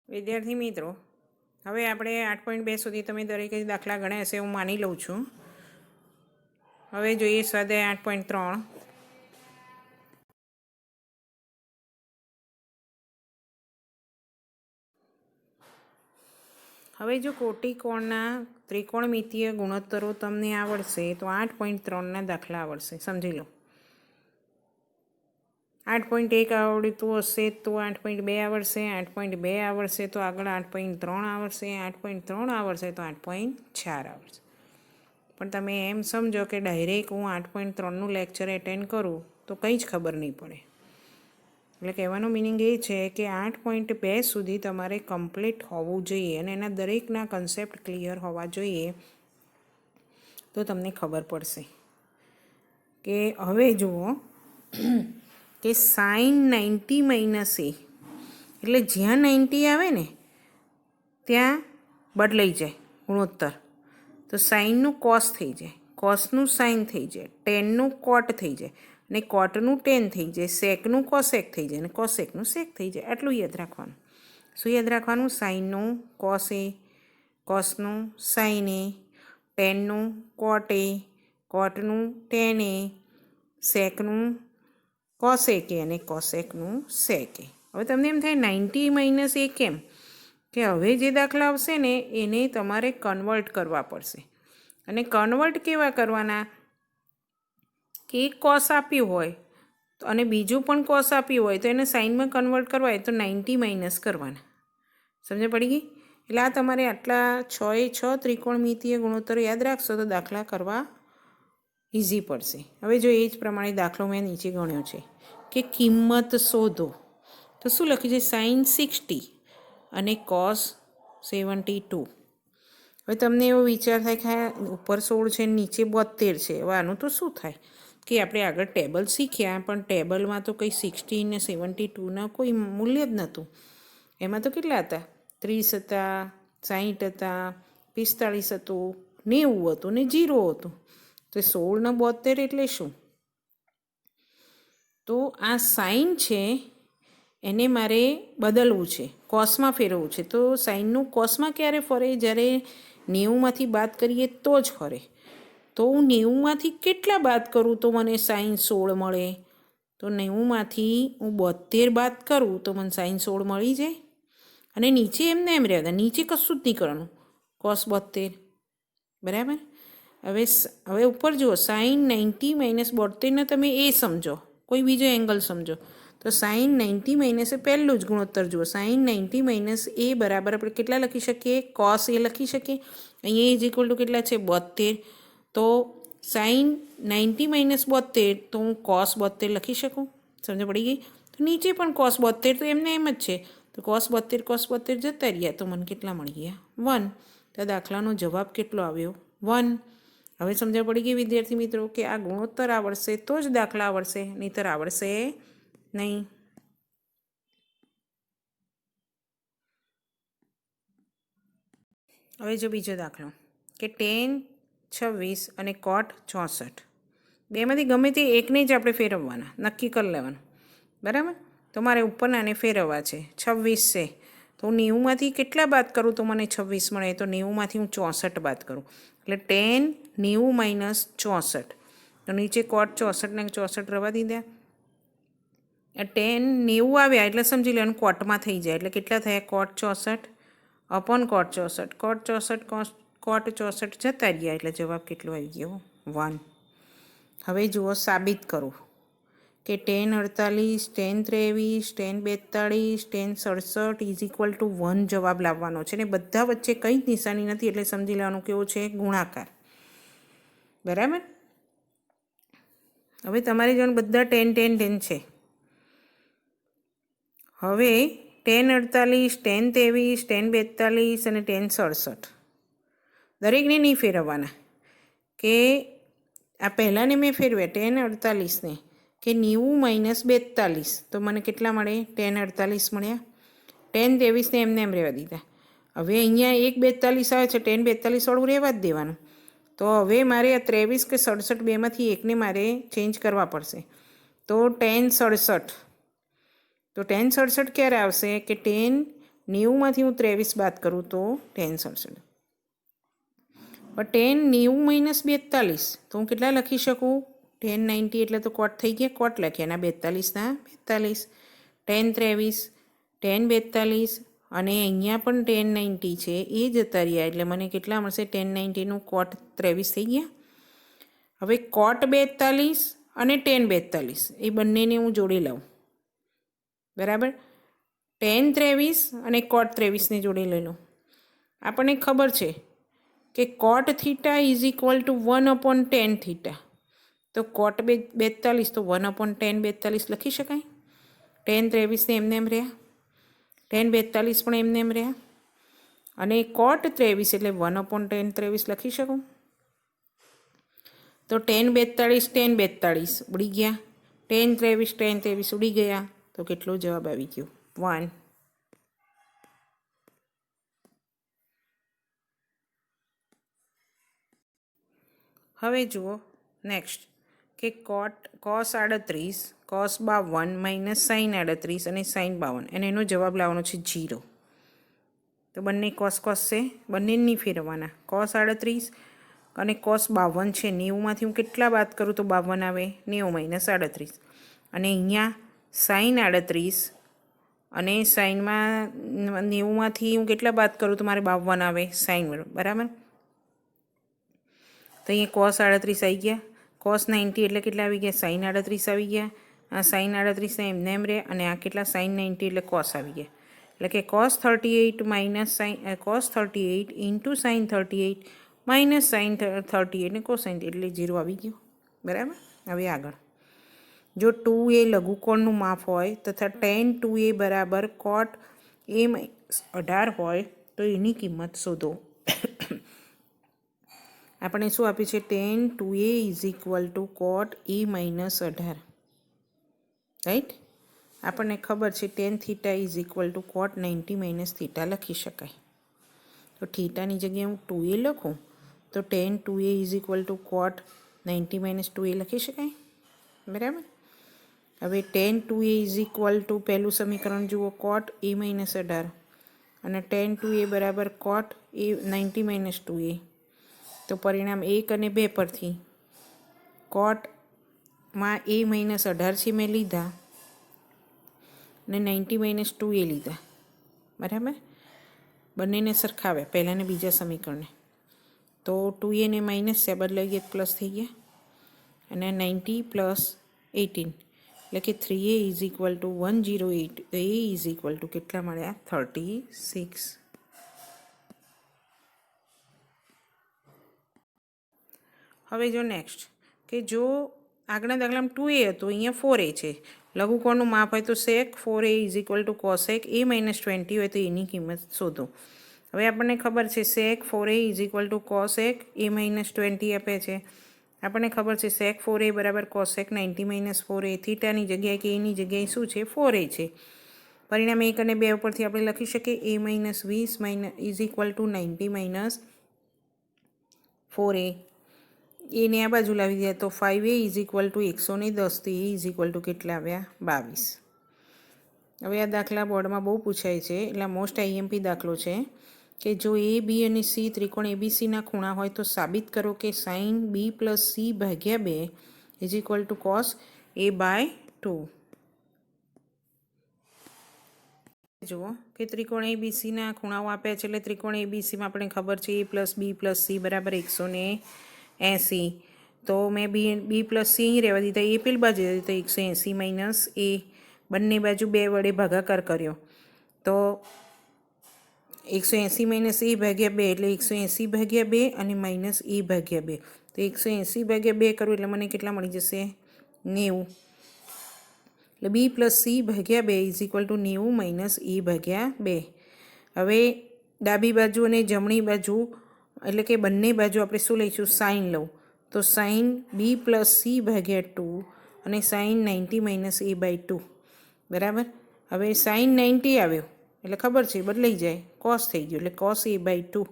વિદ્યાર્થી મિત્રો, હવે આપણે 8.2 સુધી તમે દરેક દાખલા ગણ્યા હશે હું માની લઉં છું. હવે જોઈએ સ્વાધ્યાય 8.3. હવે જો કોટિકોણના ત્રિકોણમિતીય ગુણોત્તરો તમને આવડશે તો 8.3ના દાખલા આવડશે. સમજી લો. 8.1 આવડતું હશે તો 8.2 આવડશે, 8.2 આવડશે તો આગળ 8.3 આવડશે, 8.3 આવડશે તો 8.4 આવડશે. પણ તમે એમ સમજો કે ડાયરેક્ટ હું 8.3નું લેક્ચર એટેન્ડ કરું તો કંઈ જ ખબર નહીં પડે. એટલે કહેવાનો મિનિંગ એ છે કે 8.2 સુધી તમારે કમ્પ્લીટ હોવું જોઈએ અને એના દરેકના કન્સેપ્ટ ક્લિયર હોવા જોઈએ તો તમને ખબર પડશે. કે હવે જુઓ કે સાઇન 90 માઇનસ એ એટલે જ્યાં 90 આવે ને ત્યાં બદલાઈ જાય ગુણોત્તર. તો સાઇનનું કોસ થઈ જાય, કોસનું સાઇન થઈ જાય, ટેનનું કોટ થઈ જાય અને કોટનું ટેન થઈ જાય, સેકનું કોસેક થઈ જાય અને કોસેકનું સેક થઈ જાય. આટલું યાદ રાખવાનું. શું યાદ રાખવાનું? સાઇનનું કોસ એ, કોસનું સાઇન એ, ટેનનું કોટ એ, કોટનું ટેન એ, સેકનું કોસેક એ અને કોસેકનું સેક એ. હવે તમને એમ થાય 90 માઇનસ એ કેમ? કે હવે જે દાખલા આવશે ને એને તમારે કન્વર્ટ કરવા પડશે. અને કન્વર્ટ કેવા કરવાના? કે એક કોસ આપ્યું હોય અને બીજું પણ કોસ આપ્યું હોય તો એને સાઇનમાં કન્વર્ટ કરવા હોય તો 90 માઇનસ કરવાના. સમજ પડી ગઈ? એટલે આ તમારે આટલા 6 ત્રિકોણમિતીય ગુણોત્તરો યાદ રાખશો તો દાખલા કરવા ઇઝી પડશે. હવે જો એ જ પ્રમાણે દાખલો મેં નીચે ગણ્યો છે કે કિંમત શોધો. તો શું લખ્યું છે? સાઇન 60 અને કોસ 72. હવે તમને એવો વિચાર થાય કે ઉપર 16 છે નીચે 72 છે. હવે આનું તો શું થાય? કે આપણે આગળ ટેબલ શીખ્યા પણ ટેબલમાં તો કંઈ 60 ને 72ના કોઈ મૂલ્ય જ નહોતું. એમાં તો કેટલા હતા? 30 હતા, 60 હતા, 45 હતું, 90 હતું ને 0 હતું. તો 16 ને 72 એટલે શું? તો આ સાઇન છે એને મારે બદલવું છે, કોસમાં ફેરવવું છે. તો સાઇનનું કોસમાં ક્યારે ફરે? જ્યારે 90માંથી બાદ કરીએ તો જ ફરે. તો હું 90માંથી કેટલા બાદ કરું તો મને સાઇન 16 મળે? તો 90માંથી હું 72 બાદ કરું તો મને સાઇન 16 મળી જાય. અને નીચે એમને એમ રહેતા, નીચે કશું જ નહીં કરવાનું, કોસ 72. બરાબર? હવે ઉપર જુઓ, સાઇન 90 માઇનસ 72ને તમે એ સમજો, કોઈ બીજો એંગલ સમજો. તો સાઇન 90 માઇનસ એ પહેલું જ ગુણોત્તર જુઓ. સાઇન 90 માઇનસ એ બરાબર આપણે કેટલા લખી શકીએ? કોસ એ લખી શકીએ. અહીંયા ઇઝ ઇક્વલ ટુ કેટલા છે? 72. તો સાઇન 90 માઇનસ 72 તો હું કોસ 72 લખી શકું. સમજ પડી ગઈ? તો નીચે પણ કોસ 72 તો એમને એમ જ છે. તો કોસ 72 જતા રહ્યા તો મને કેટલા મળી ગયા? 1. તો દાખલાનો જવાબ કેટલો આવ્યો? 1. હવે સમજ પડી ગઈ વિદ્યાર્થી મિત્રો કે આ ગુણોત્તર આવડશે તો જ દાખલા આવડશે, નહીંતર આવડશે નહીં. હવે જો બીજો દાખલો કે ટેન 26 અને કોટ 64. બેમાંથી ગમે તે એકને જ આપણે ફેરવવાના, નક્કી કરી લેવાનું. બરાબર? તો મારે ઉપરનાને ફેરવવા છે. 26 છે તો હું 90માંથી કેટલા બાદ કરું તો મને 26 મળે? તો 90માંથી હું 64 બાદ કરું. એટલે 10 90 માઇનસ 64. તો નીચે કોટ 64 ને 64 રવા દીધા. 10 90 આવ્યા એટલે સમજી લેવાનું કોટમાં થઈ જાય. એટલે કેટલા થયા? કોટ 64 અપોન કોટ 64. કોટ 64 કોટ 64 જતા રહ્યા એટલે જવાબ કેટલો આવી ગયો? 1. હવે જુઓ, સાબિત કરું કે 10 48, 10 23, 10 42, 10 67 ઇઝ ઇક્વલ ટુ 1 જવાબ લાવવાનો છે. ને બધા વચ્ચે કંઈ જ નિશાની નથી એટલે સમજી લેવાનું કેવો છે? ગુણાકાર. બરાબર? હવે તમારે જોવાનું બધા 10 10 10 છે. હવે 10 48, 10 23, 10 42 અને 10 67 દરેકને નહીં ફેરવવાના. કે આ પહેલાંને મેં ફેરવ્યા 10 48ને કે 90 માઇનસ 42 તો મને કેટલા મળે? 10 48 મળ્યા. 10 23ને એમને એમ રહેવા દીધા. હવે અહીંયા 1 42 આવે છે, 10 42 વાળું રહેવા જ દેવાનું. તો હવે મારે આ 23 કે 67 બેમાંથી એકને મારે ચેન્જ કરવા પડશે. તો 10 67. તો 10 67 ક્યારે આવશે? કે 10 90માંથી હું 23 બાદ કરું તો 10 67. પણ 10 90 - 42 તો હું કેટલા લખી શકું? 10 90 એટલે તો કોટ થઈ ગયા, કોટ લખ્યા. એના 42ના 42, 10 23, 10 42 અને અહીંયા પણ 10 90 છે એ જતા રહ્યા. એટલે મને કેટલા મળશે? 10 90નું કોટ 23 થઈ ગયા. હવે કોટ 42 અને 10 42 એ બંનેને હું જોડી લઉં, બરાબર. 10 23 અને કોટ 23ને જોડી લઈ લઉં. આપણને ખબર છે કે કોટ theta is equal to 1/10 theta. તો કોટ 42 તો 1/10 42 લખી શકાય. 10 23 ને એમને એમ રહ્યા, 10 42 પણ એમને એમ રહ્યા, અને કોટ 23 એટલે 1/10 23 લખી શકું. તો 10 42 10 42 ઉડી ગયા, 10 23 10 23 ઉડી ગયા. તો કેટલો જવાબ આવી ગયો? 1. હવે જુઓ નેક્સ્ટ કે cos 38 cos 52 માઇનસ sin 38 અને sin 52 અને એનો જવાબ લાવવાનો છે 0. તો બંને cos છે, બંને નહીં ફેરવવાના. cos 38 અને cos 52 છે. 90માંથી હું કેટલા બાદ કરું તો 52 આવે? 90 - 38. અને અહીંયા sin 38 અને સાઇનમાં 90માંથી હું કેટલા બાદ કરું તો મારે 52 આવે સાઇન, બરાબર. તો અહીંયા cos 38 આવી ગયા, cos 90 એટલે કેટલા આવી ગયા? sin 38 આવી ગયા. આ sin 38 એમને એમ રહે, અને આ કેટલા? sin 90 એટલે cos આવી ગયા. એટલે કે cos 38 minus cos 38 into sin 38 minus sin 38 ને cosine એટલે 0 આવી ગયું, બરાબર. હવે આગળ જો 2a લઘુકોણનું માપ હોય તથા tan 2a બરાબર cot a - 18 હોય તો એની કિંમત શોધો. આપણે શું આપ્યું છે? tan 2a is equal to cot a - 18, right. આપણને ખબર છે tan theta is equal to cot 90 - theta લખી શકાય. તો થીટાની જગ્યાએ હું 2a લખું તો tan 2a is equal to cot 90 - 2a લખી શકાય, બરાબર. હવે tan 2a is equal to પહેલું સમીકરણ જુઓ, cot a - 18 અને tan 2a બરાબર cot a 90 - 2a. તો પરિણામ 1 અને 2 પરથી કોટમાં a - 18 છે મેં લીધા અને 90 - 2a લીધા, બરાબર. બંનેને સરખાવ્યા, પહેલાં ને બીજા સમીકરણને. તો 2a ને માઇનસ છે, બદલાઈ ગયા, પ્લસ થઈ ગયા. અને 90 પ્લસ 18 એટલે કે 3a ઇઝ ઇક્વલ ટુ 108. તો a ઇઝ ઇક્વલ ટુ કેટલા મળ્યા? 36. હવે જો નેક્સ્ટ કે જો આગળના દાખલામાં 2a હતું, અહીંયા 4a છે. લઘુકોણનું માપ હોય તો sec 4a is equal to cosec a - 20 હોય તો એની કિંમત શોધો. હવે આપણને ખબર છે sec 4a is equal to cosec a - 20 આપે છે. આપણને ખબર છે sec 4a બરાબર cosec 90 - 4a. થીટાની જગ્યાએ કે એની જગ્યાએ શું છે? 4a છે. પરિણામ 1 અને 2 ઉપરથી આપણે લખી શકીએ a - 20 is equal to 90 - 4a. એને આ બાજુ લાવી દે તો 5a ઇઝ ઇક્વલ ટુ 110. તો એ ઇઝ ઇક્વલ ટુ કેટલા આવ્યા? 22. હવે આ દાખલા બોર્ડમાં બહુ પૂછાય છે, એટલે મોસ્ટ IMP દાખલો છે કે જો a b અને c ત્રિકોણ ABCના ખૂણા હોય તો સાબિત કરો કે sin b પ્લસ c ભાગ્યા 2 is equal to cos a/2. જુઓ કે ત્રિકોણ ABCના ખૂણાઓ આપ્યા છે, એટલે ત્રિકોણ ABCમાં આપણે ખબર છે a plus b plus c બરાબર 180. તો મેં b પ્લસ c અહીં રહેવા દીધા, એ પેલી બાજુ તો 180 માઇનસ a, બંને બાજુ 2 વડે ભાગાકાર કર્યો તો 180 માઇનસ a ભાગ્યા 2 એટલે 180 ભાગ્યા 2 અને માઇનસ a ભાગ્યા 2. તો 180 ભાગ્યા 2 કરું એટલે મને કેટલા મળી જશે? 90. એટલે b પ્લસ c ભાગ્યા 2 is equal to 90 minus a ભાગ્યા 2. હવે ડાબી બાજુ અને જમણી બાજુ એટલે કે બંને બાજુ આપણે શું લઈશું? સાઇન લઉં તો સાઇન b પ્લસ c ભાગ્યા 2 અને સાઇન 90 માઇનસ a/2, બરાબર. હવે સાઇન 90 આવ્યો એટલે ખબર છે બદલાઈ જાય, કોસ થઈ ગયું એટલે cos a/2.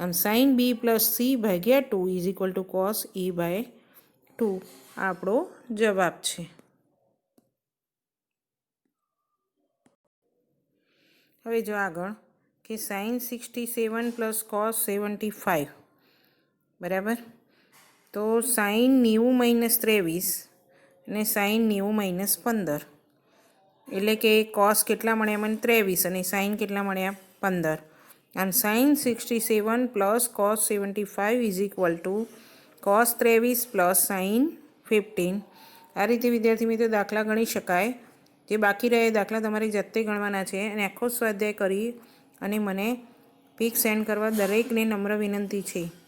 આમ સાઇન b પ્લસ c ભાગ્યા 2 is equal to cos a/2. આ આપણો જવાબ છે. હવે જો આગળ કે sin 67 પ્લસ cos 75 બરાબર, તો sin 90 માઇનસ 23 અને sin 90 માઇનસ 15, એટલે કે cos કેટલા મળ્યા મને 23 અને sin કેટલા મળ્યા 15. અને sin 67 plus cos 75 is equal to cos 23 plus sin 15. આ રીતે વિદ્યાર્થી મિત્રો દાખલા ગણી શકાય. જે બાકી રહે દાખલા તમારે જાતે ગણવાના છે અને આખો સ્વાધ્યાય કરી અને મને પિક સેન્ડ કરવા દરેકને નમ્ર વિનંતી છે.